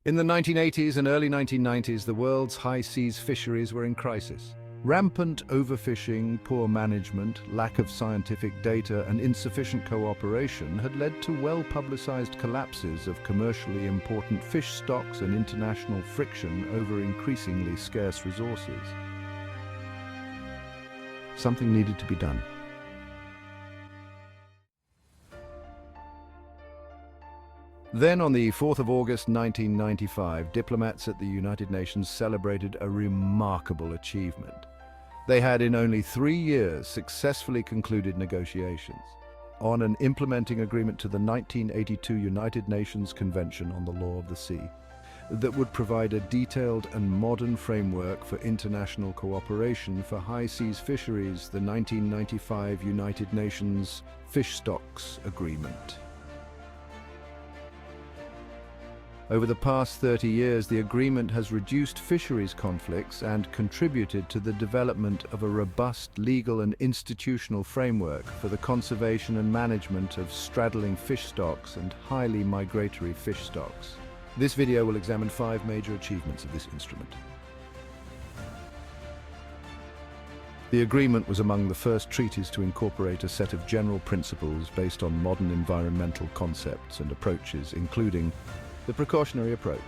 In the 1980s and early 1990s, the world's high seas fisheries were in crisis. Rampant overfishing, poor management, lack of scientific data, and insufficient cooperation had led to well-publicized collapses of commercially important fish stocks and international friction over increasingly scarce resources. Something needed to be done. Then, on the 4th of August 1995, diplomats at the United Nations celebrated a remarkable achievement. They had, in only 3 years, successfully concluded negotiations on an implementing agreement to the 1982 United Nations Convention on the Law of the Sea that would provide a detailed and modern framework for international cooperation for high seas fisheries, the 1995 United Nations Fish Stocks Agreement. Over the past 30 years, the agreement has reduced fisheries conflicts and contributed to the development of a robust legal and institutional framework for the conservation and management of straddling fish stocks and highly migratory fish stocks. This video will examine 5 major achievements of this instrument. The agreement was among the first treaties to incorporate a set of general principles based on modern environmental concepts and approaches, including the precautionary approach,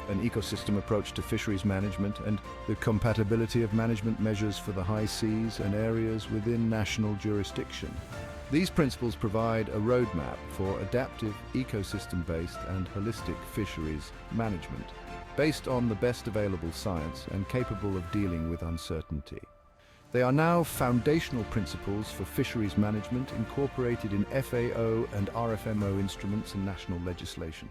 an ecosystem approach to fisheries management, and the compatibility of management measures for the high seas and areas within national jurisdiction. These principles provide a roadmap for adaptive, ecosystem-based and holistic fisheries management, based on the best available science and capable of dealing with uncertainty. They are now foundational principles for fisheries management incorporated in FAO and RFMO instruments and national legislation.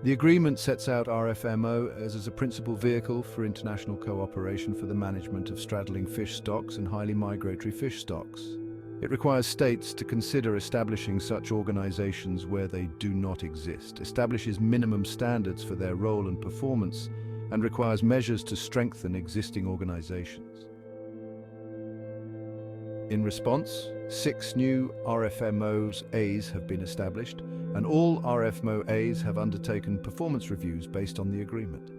The agreement sets out RFMO as a principal vehicle for international cooperation for the management of straddling fish stocks and highly migratory fish stocks. It requires states to consider establishing such organizations where they do not exist, establishes minimum standards for their role and performance, and requires measures to strengthen existing organizations. In response, 6 new RFMOs have been established, and all RFMOs have undertaken performance reviews based on the agreement.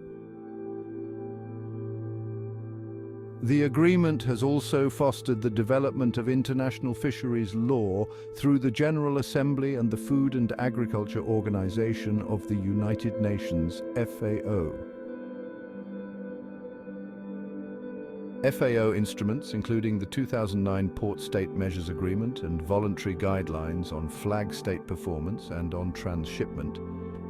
The agreement has also fostered the development of international fisheries law through the General Assembly and the Food and Agriculture Organization of the United Nations, FAO. FAO instruments, including the 2009 Port State Measures Agreement and voluntary guidelines on flag state performance and on transshipment,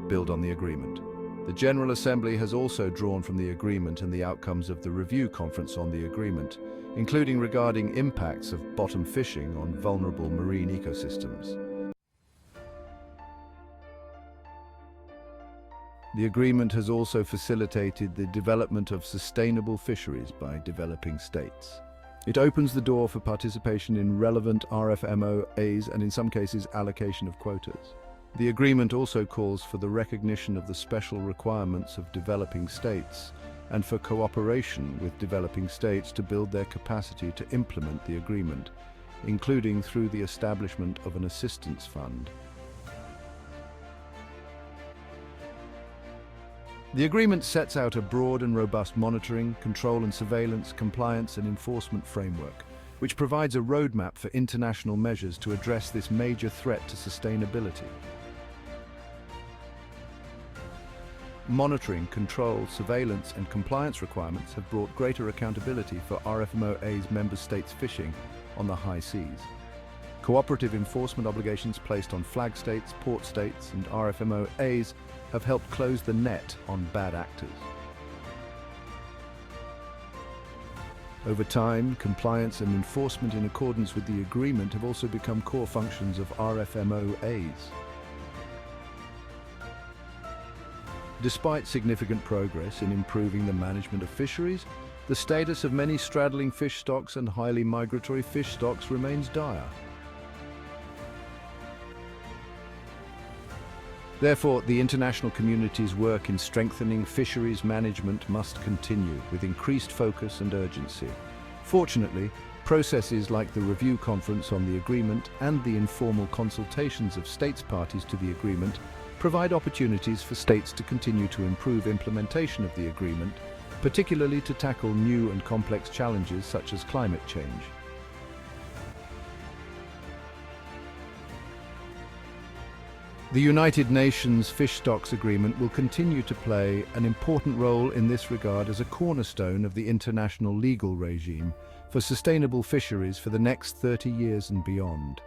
build on the agreement. The General Assembly has also drawn from the agreement and the outcomes of the review conference on the agreement, including regarding impacts of bottom fishing on vulnerable marine ecosystems. The agreement has also facilitated the development of sustainable fisheries by developing states. It opens the door for participation in relevant RFMOs and, in some cases, allocation of quotas. The agreement also calls for the recognition of the special requirements of developing states and for cooperation with developing states to build their capacity to implement the agreement, including through the establishment of an assistance fund. The agreement sets out a broad and robust monitoring, control and surveillance, compliance and enforcement framework, which provides a roadmap for international measures to address this major threat to sustainability. Monitoring, control, surveillance and compliance requirements have brought greater accountability for RFMO's member states' fishing on the high seas. Cooperative enforcement obligations placed on flag states, port states and RFMOs have helped close the net on bad actors. Over time, compliance and enforcement in accordance with the agreement have also become core functions of RFMOs. Despite significant progress in improving the management of fisheries, the status of many straddling fish stocks and highly migratory fish stocks remains dire. Therefore, the international community's work in strengthening fisheries management must continue with increased focus and urgency. Fortunately, processes like the review conference on the agreement and the informal consultations of states parties to the agreement provide opportunities for states to continue to improve implementation of the agreement, particularly to tackle new and complex challenges such as climate change. The United Nations Fish Stocks Agreement will continue to play an important role in this regard as a cornerstone of the international legal regime for sustainable fisheries for the next 30 years and beyond.